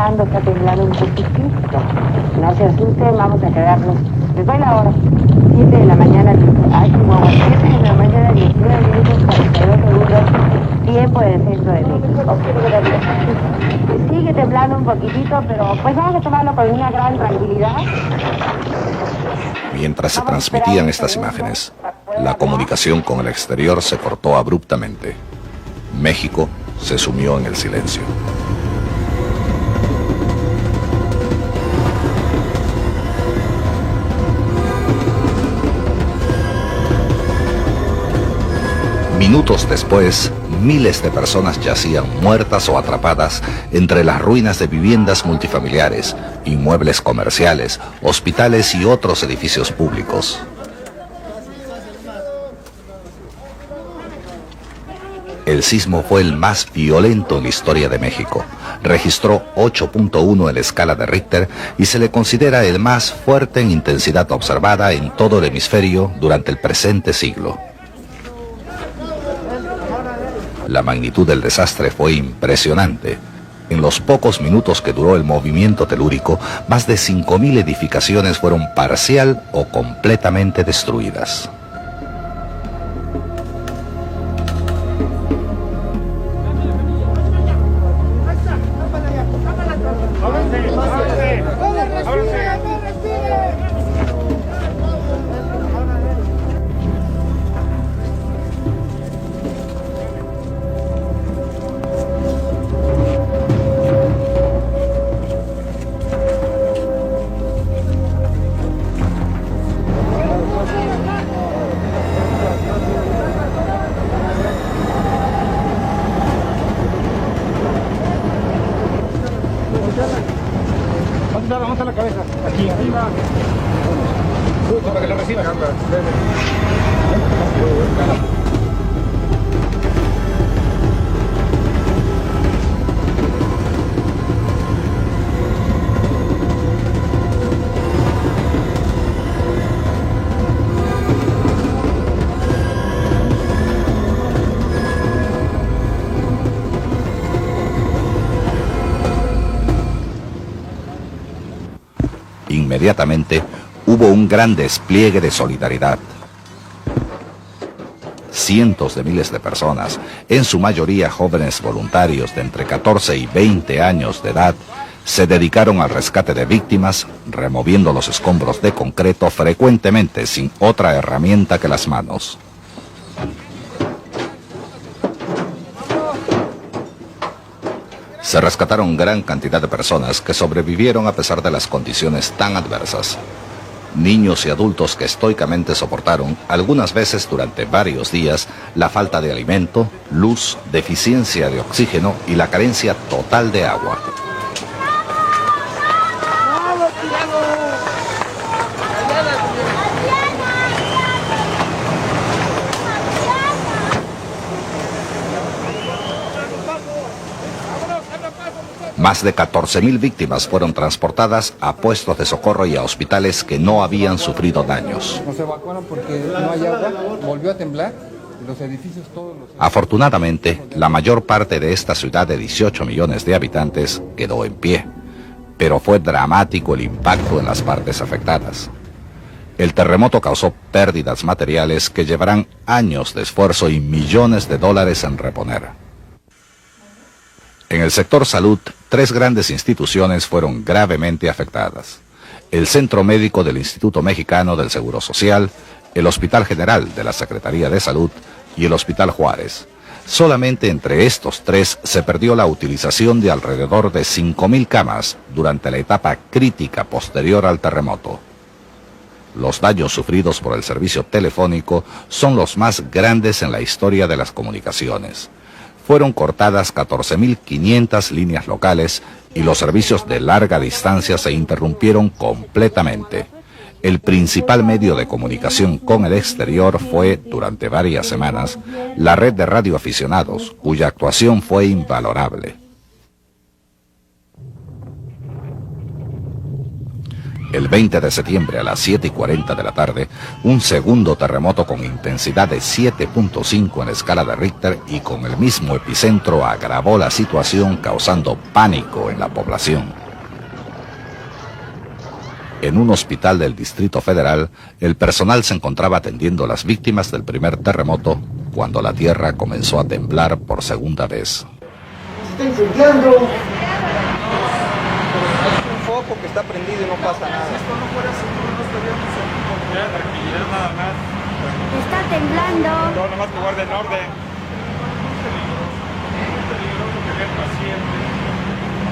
está temblando un poquitito. No se asusten, vamos a quedarnos. Les doy la hora. 7 de la mañana, ay, Chihuahua, 7 de la mañana, 19 minutos, 42 segundos, tiempo del centro de México. Sigue temblando un poquitito, pero pues vamos a tomarlo con una gran tranquilidad. Mientras se transmitían estas imágenes, la comunicación con el exterior se cortó abruptamente. México se sumió en el silencio. Minutos después, miles de personas yacían muertas o atrapadas entre las ruinas de viviendas multifamiliares, inmuebles comerciales, hospitales y otros edificios públicos. El sismo fue el más violento en la historia de México. Registró 8.1 en la escala de Richter y se le considera el más fuerte en intensidad observada en todo el hemisferio durante el presente siglo. La magnitud del desastre fue impresionante. En los pocos minutos que duró el movimiento telúrico, más de 5.000 edificaciones fueron parcial o completamente destruidas. ¿Dónde está la cabeza? Aquí arriba. Para que lo reciba. Inmediatamente hubo un gran despliegue de solidaridad. Cientos de miles de personas, en su mayoría jóvenes voluntarios de entre 14 y 20 años de edad, se dedicaron al rescate de víctimas, removiendo los escombros de concreto frecuentemente sin otra herramienta que las manos. Se rescataron gran cantidad de personas que sobrevivieron a pesar de las condiciones tan adversas. Niños y adultos que estoicamente soportaron, algunas veces durante varios días, la falta de alimento, luz, deficiencia de oxígeno y la carencia total de agua. Más de 14.000 víctimas fueron transportadas a puestos de socorro y a hospitales que no habían sufrido daños. Nos evacuaron porque no hay agua, volvió a temblar, los edificios todos los... Afortunadamente, la mayor parte de esta ciudad de 18 millones de habitantes quedó en pie, pero fue dramático el impacto en las partes afectadas. El terremoto causó pérdidas materiales que llevarán años de esfuerzo y millones de dólares en reponer. En el sector salud, 3 grandes instituciones fueron gravemente afectadas: el Centro Médico del Instituto Mexicano del Seguro Social, el Hospital General de la Secretaría de Salud y el Hospital Juárez. Solamente entre estos 3 se perdió la utilización de alrededor de 5.000 camas durante la etapa crítica posterior al terremoto. Los daños sufridos por el servicio telefónico son los más grandes en la historia de las comunicaciones. Fueron cortadas 14.500 líneas locales y los servicios de larga distancia se interrumpieron completamente. El principal medio de comunicación con el exterior fue, durante varias semanas, la red de radioaficionados, cuya actuación fue invalorable. El 20 de septiembre a las 7:40 de la tarde, un segundo terremoto con intensidad de 7.5 en escala de Richter y con el mismo epicentro agravó la situación, causando pánico en la población. En un hospital del Distrito Federal, el personal se encontraba atendiendo a las víctimas del primer terremoto cuando la tierra comenzó a temblar por segunda vez. Está incendiando. Un foco que está prendido y no pasa nada. Si esto no fuera seguro, no estaríamos aquí. Ya, tranquilidad nada más. Está temblando. No, nomás que guarden orden. Es peligroso tener pacientes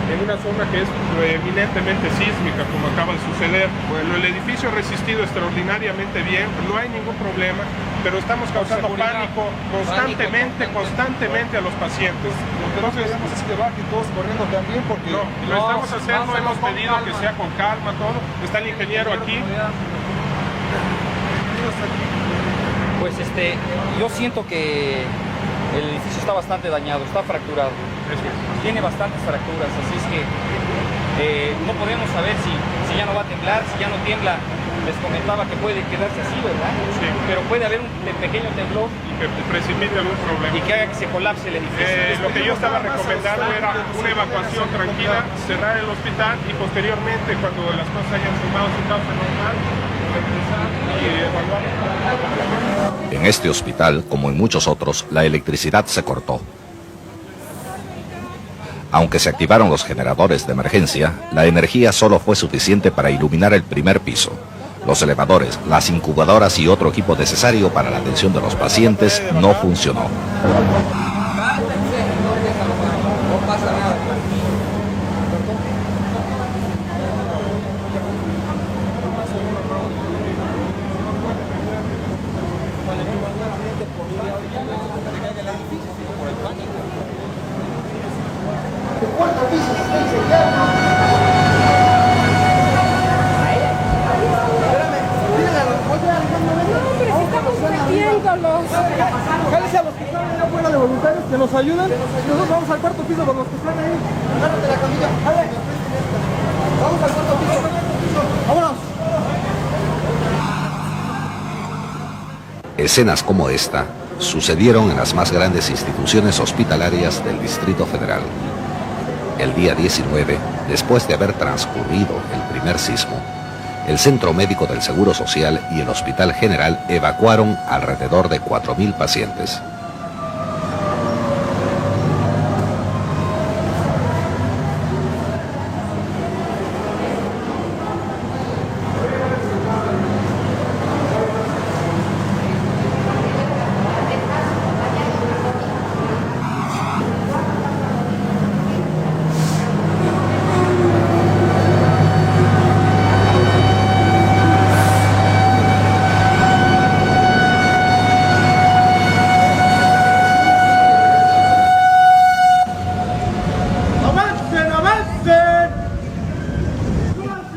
en una zona que es eminentemente sísmica, como acaba de suceder. Bueno, el edificio ha resistido extraordinariamente bien, no hay ningún problema, pero estamos causando pánico constantemente a los pacientes. Lo que no queremos es que bajen todos corriendo también, porque no, lo estamos haciendo, hemos pedido que sea con calma todo. Está el ingeniero aquí. Pues yo siento que el edificio está bastante dañado, está fracturado. Tiene bastantes fracturas, así es que no podemos saber si ya no va a temblar, si ya no tiembla. Les comentaba que puede quedarse así, ¿verdad? Sí. Pero puede haber un pequeño temblor Y que precipite algún problema. y que haga que se colapse el edificio. Lo que yo estaba recomendando era una evacuación tranquila, cerrar el hospital y posteriormente, cuando las cosas hayan sumado su causa normal, regresar y evaluar. En este hospital, como en muchos otros, la electricidad se cortó. Aunque se activaron los generadores de emergencia, la energía solo fue suficiente para iluminar el primer piso. Los elevadores, las incubadoras y otro equipo necesario para la atención de los pacientes no funcionó. Jálese a los que están allá afuera de voluntarios que nos ayuden. Nosotros vamos al cuarto piso con los que están ahí. Agárrate la camilla. Dale. Vamos al cuarto piso. Vámonos. Escenas como esta sucedieron en las más grandes instituciones hospitalarias del Distrito Federal. El día 19, después de haber transcurrido el primer sismo, el Centro Médico del Seguro Social y el Hospital General evacuaron alrededor de 4.000 pacientes.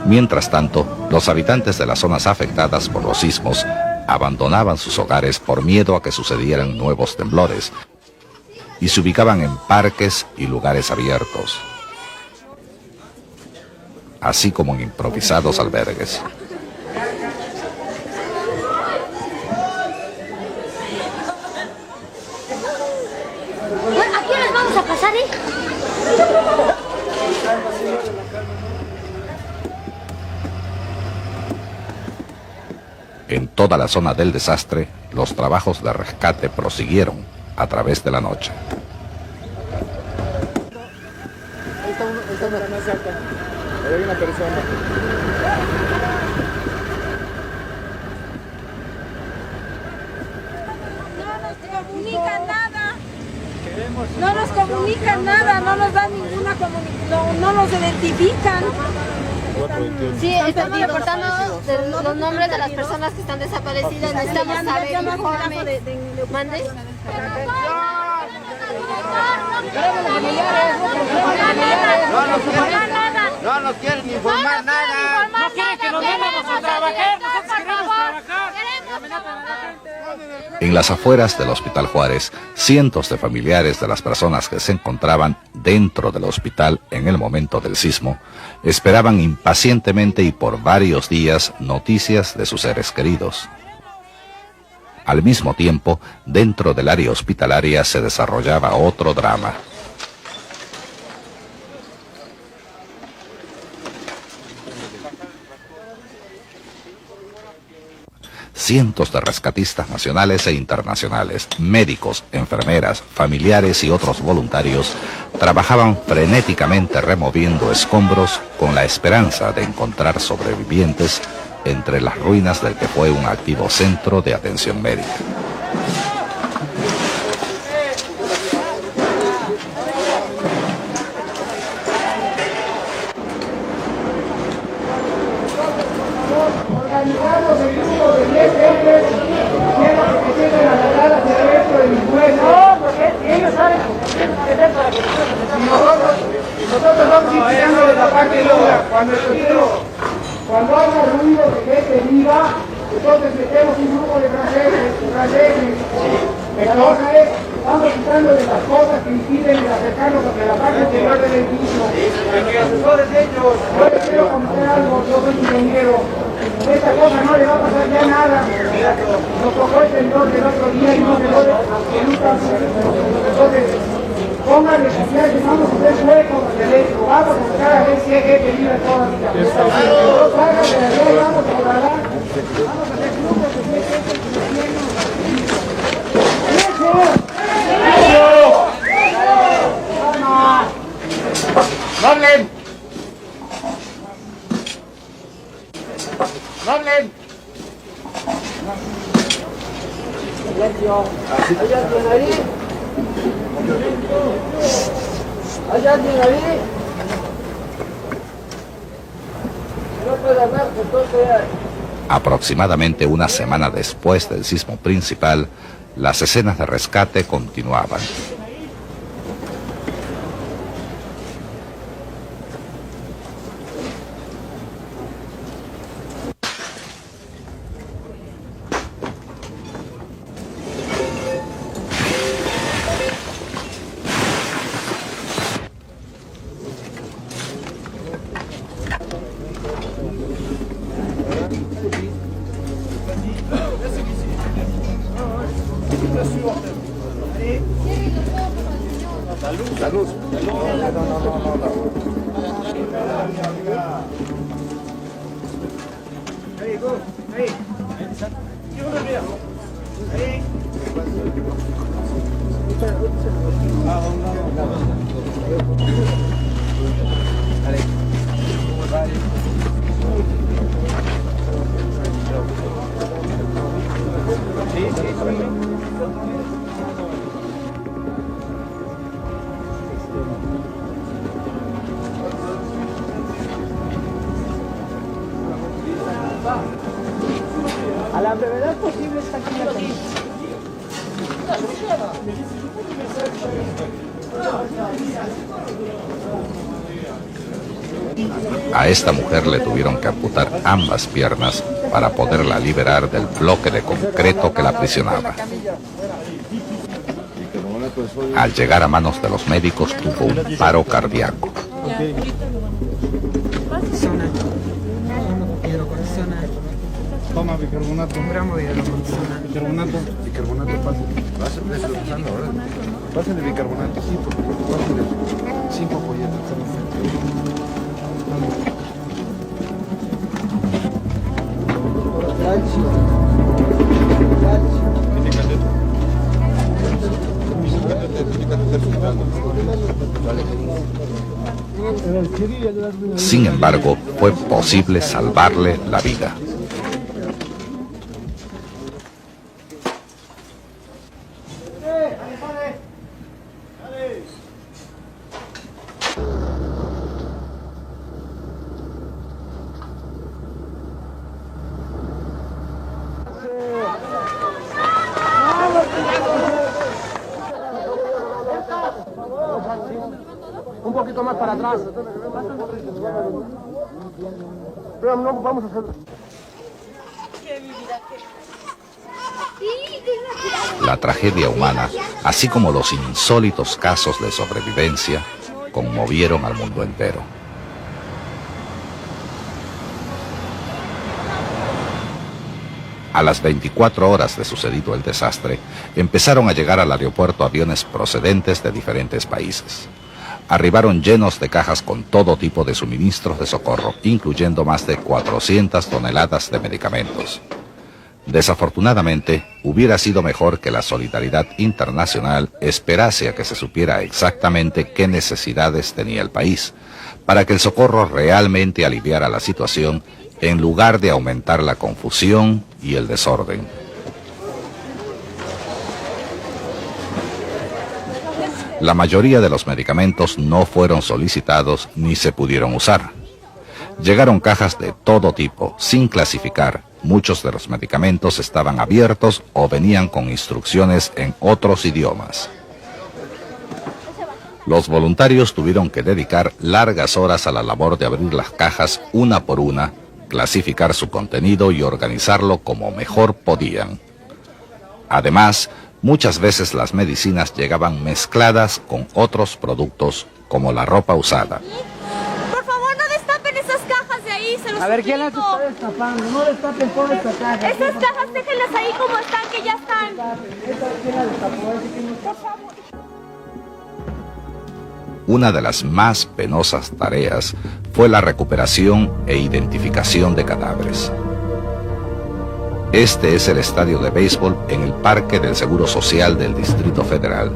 Mientras tanto, los habitantes de las zonas afectadas por los sismos abandonaban sus hogares por miedo a que sucedieran nuevos temblores y se ubicaban en parques y lugares abiertos, así como en improvisados albergues. ¿A qué horas vamos a pasar, En toda la zona del desastre, los trabajos de rescate prosiguieron a través de la noche. Ahí está una más alta. Ahí hay una persona. No nos comunican nada, no nos dan ninguna comunicación, no nos identifican. Sí, estamos reportando los nombres de las personas que están desaparecidas. Necesitamos saber informe. ¿Mande? No nos quieren informar nada. No quieren que nos vayamos a trabajar, nosotros queremos trabajar. En las afueras del Hospital Juárez, cientos de familiares de las personas que se encontraban dentro del hospital en el momento del sismo esperaban impacientemente y por varios días noticias de sus seres queridos. Al mismo tiempo, dentro del área hospitalaria se desarrollaba otro drama. Cientos de rescatistas nacionales e internacionales, médicos, enfermeras, familiares y otros voluntarios trabajaban frenéticamente removiendo escombros con la esperanza de encontrar sobrevivientes entre las ruinas del que fue un activo centro de atención médica. Organizamos el grupo de 10 gentes, quiero que se queden a la sala hacia adentro de mi pueblo. No, porque ellos saben que es para que nosotros vamos indicándoles la parte dura. Cuando haya ruido de gente viva, entonces metemos un grupo de franceses. Entonces, vamos quitándoles las cosas que impiden acercarnos hacia la parte interior del edificio. Porque asesores ellos. Yo les quiero comentar algo, yo soy ingeniero. Esta cosa no le va a pasar ya nada. Nos tocó el temblor del otro día y no se puede absolutamente. Entonces, pónganle confianza, vamos a hacer huecos hacia adentro. Vamos a buscar a ver si hay gente viva todavía. Salgan de allá y vamos a orar. Vamos a hacer grupos de gente ¡No hablen! ¡No hablen! Silencio. ¿Hay alguien ahí? ¿Hay alguien ahí? No puede hablar, entonces... Aproximadamente una semana después del sismo principal, las escenas de rescate continuaban. A la brevedad posible está aquí la comida. A esta mujer le tuvieron que amputar ambas piernas para poderla liberar del bloque de concreto que la aprisionaba. Al llegar a manos de los médicos tuvo un paro cardíaco. Toma bicarbonato. Un gramo de bicarbonato. Bicarbonato, pásale bicarbonato, sí, porque pásale 5 folletos. Sin embargo, fue posible salvarle la vida. Un poquito más para atrás. Pero no vamos a hacerlo. La tragedia humana, así como los insólitos casos de sobrevivencia, conmovieron al mundo entero. A las 24 horas de sucedido el desastre, empezaron a llegar al aeropuerto aviones procedentes de diferentes países. Arribaron llenos de cajas con todo tipo de suministros de socorro, incluyendo más de 400 toneladas de medicamentos. Desafortunadamente, hubiera sido mejor que la solidaridad internacional esperase a que se supiera exactamente qué necesidades tenía el país, para que el socorro realmente aliviara la situación, en lugar de aumentar la confusión y el desorden. La mayoría de los medicamentos no fueron solicitados ni se pudieron usar. Llegaron cajas de todo tipo, sin clasificar. Muchos de los medicamentos estaban abiertos o venían con instrucciones en otros idiomas. Los voluntarios tuvieron que dedicar largas horas a la labor de abrir las cajas una por una, clasificar su contenido y organizarlo como mejor podían. Además, muchas veces las medicinas llegaban mezcladas con otros productos como la ropa usada. Por favor, no destapen esas cajas de ahí, se los A ver, ¿quién las suplico. está destapando? No destapen toda esta caja. Esas cajas déjenlas ahí como están, que ya están. ¿Quién la destapó? Por favor. Una de las más penosas tareas fue la recuperación e identificación de cadáveres. Este es el estadio de béisbol en el Parque del Seguro Social del Distrito Federal.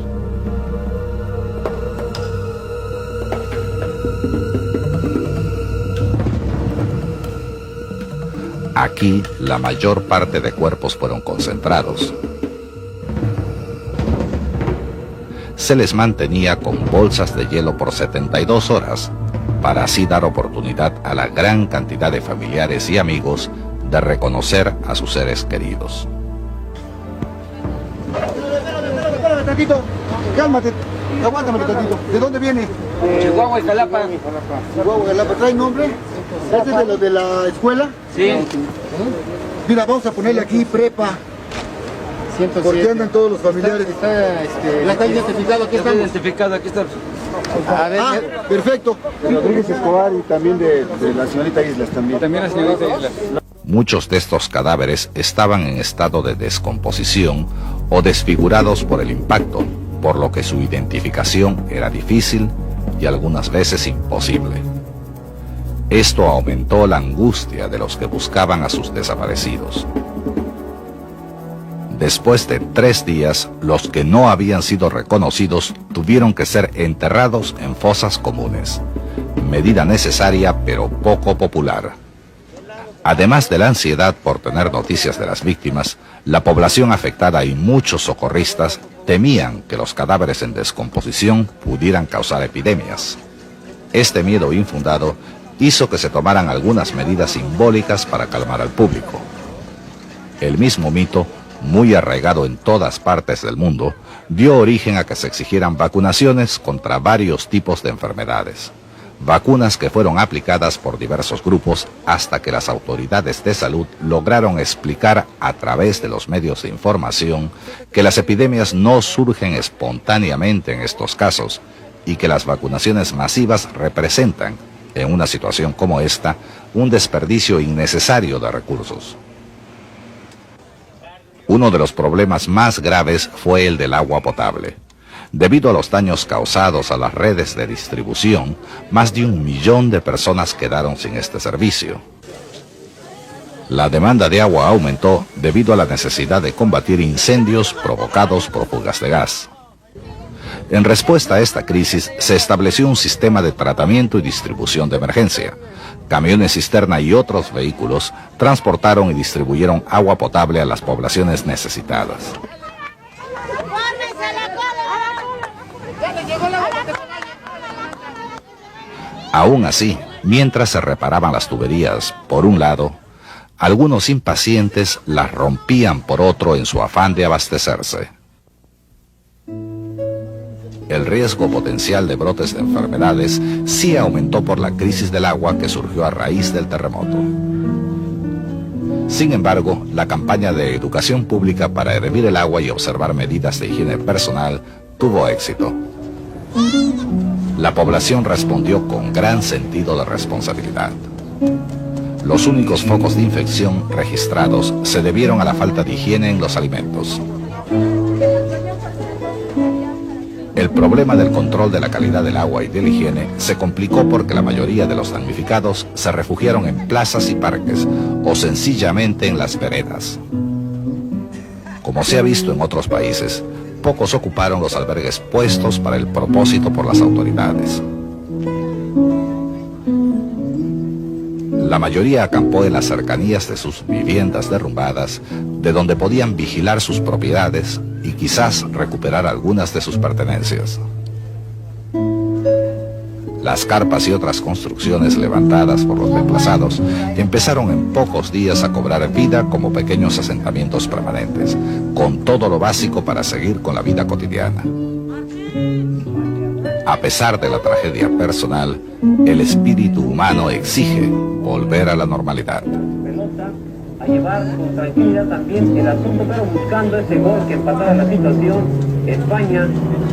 Aquí, la mayor parte de cuerpos fueron concentrados. Se les mantenía con bolsas de hielo por 72 horas, para así dar oportunidad a la gran cantidad de familiares y amigos de reconocer a sus seres queridos. Espérame tantito, cálmate, aguántame tantito. ¿De dónde viene? Chihuahua y Jalapa. Chihuahua, Jalapa. ¿Trae nombre? ¿Este es de los de la escuela? Sí. Mira, vamos a ponerle aquí prepa. 107. Porque andan todos los familiares. ¿La está identificado? Aquí está. Identificado, aquí está. A ver, Ah, perfecto. Rodríguez Escobar y también de la señorita Islas también. también la señorita Islas. Muchos de estos cadáveres estaban en estado de descomposición o desfigurados por el impacto, por lo que su identificación era difícil y algunas veces imposible. Esto aumentó la angustia de los que buscaban a sus desaparecidos. Después de 3 días, los que no habían sido reconocidos tuvieron que ser enterrados en fosas comunes, medida necesaria pero poco popular. Además de la ansiedad por tener noticias de las víctimas, la población afectada y muchos socorristas temían que los cadáveres en descomposición pudieran causar epidemias. Este miedo infundado hizo que se tomaran algunas medidas simbólicas para calmar al público. El mismo mito, muy arraigado en todas partes del mundo, dio origen a que se exigieran vacunaciones contra varios tipos de enfermedades. Vacunas que fueron aplicadas por diversos grupos hasta que las autoridades de salud lograron explicar a través de los medios de información que las epidemias no surgen espontáneamente en estos casos y que las vacunaciones masivas representan, en una situación como esta, un desperdicio innecesario de recursos. Uno de los problemas más graves fue el del agua potable. Debido a los daños causados a las redes de distribución, más de 1 millón de personas quedaron sin este servicio. La demanda de agua aumentó debido a la necesidad de combatir incendios provocados por fugas de gas. En respuesta a esta crisis, se estableció un sistema de tratamiento y distribución de emergencia. Camiones cisterna y otros vehículos transportaron y distribuyeron agua potable a las poblaciones necesitadas. Aún así, mientras se reparaban las tuberías, por un lado, algunos impacientes las rompían por otro en su afán de abastecerse. El riesgo potencial de brotes de enfermedades sí aumentó por la crisis del agua que surgió a raíz del terremoto. Sin embargo, la campaña de educación pública para hervir el agua y observar medidas de higiene personal tuvo éxito. La población respondió con gran sentido de responsabilidad. Los únicos focos de infección registrados se debieron a la falta de higiene en los alimentos. El problema del control de la calidad del agua y de la higiene se complicó porque la mayoría de los damnificados se refugiaron en plazas y parques o sencillamente en las veredas. Como se ha visto en otros países, pocos ocuparon los albergues puestos para el propósito por las autoridades. La mayoría acampó en las cercanías de sus viviendas derrumbadas, de donde podían vigilar sus propiedades y quizás recuperar algunas de sus pertenencias. Las carpas y otras construcciones levantadas por los desplazados empezaron en pocos días a cobrar vida como pequeños asentamientos permanentes, con todo lo básico para seguir con la vida cotidiana. A pesar de la tragedia personal, el espíritu humano exige volver a la normalidad. A llevar con tranquilidad también el asunto, pero buscando ese gol que empatara la situación. España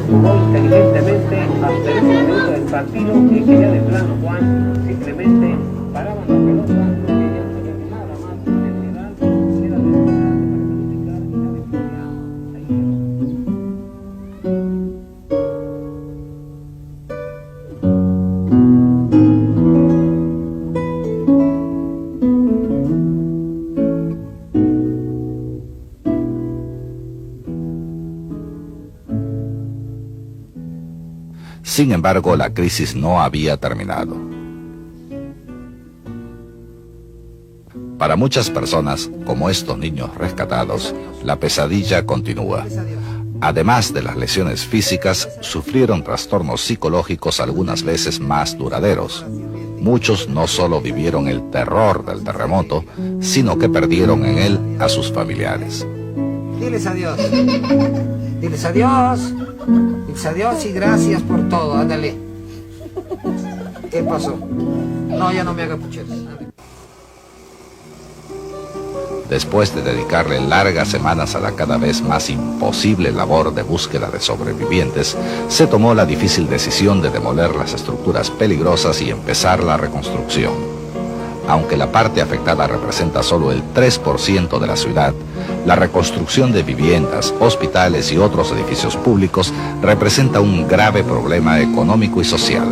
jugó inteligentemente hasta el momento del partido y que ya de plano, Juan, simplemente paraban la pelota, no querían nada más de ansiedad, era necesario para calificar y Sin embargo, la crisis no había terminado. Para muchas personas, como estos niños rescatados, la pesadilla continúa. Además de las lesiones físicas, sufrieron trastornos psicológicos algunas veces más duraderos. Muchos no solo vivieron el terror del terremoto, sino que perdieron en él a sus familiares. Diles adiós. Diles adiós. Diles adiós y gracias por todo. Ándale. ¿Qué pasó? No, ya no me haga pucheros. Después de dedicarle largas semanas a la cada vez más imposible labor de búsqueda de sobrevivientes, se tomó la difícil decisión de demoler las estructuras peligrosas y empezar la reconstrucción. Aunque la parte afectada representa solo el 3% de la ciudad, la reconstrucción de viviendas, hospitales y otros edificios públicos representa un grave problema económico y social.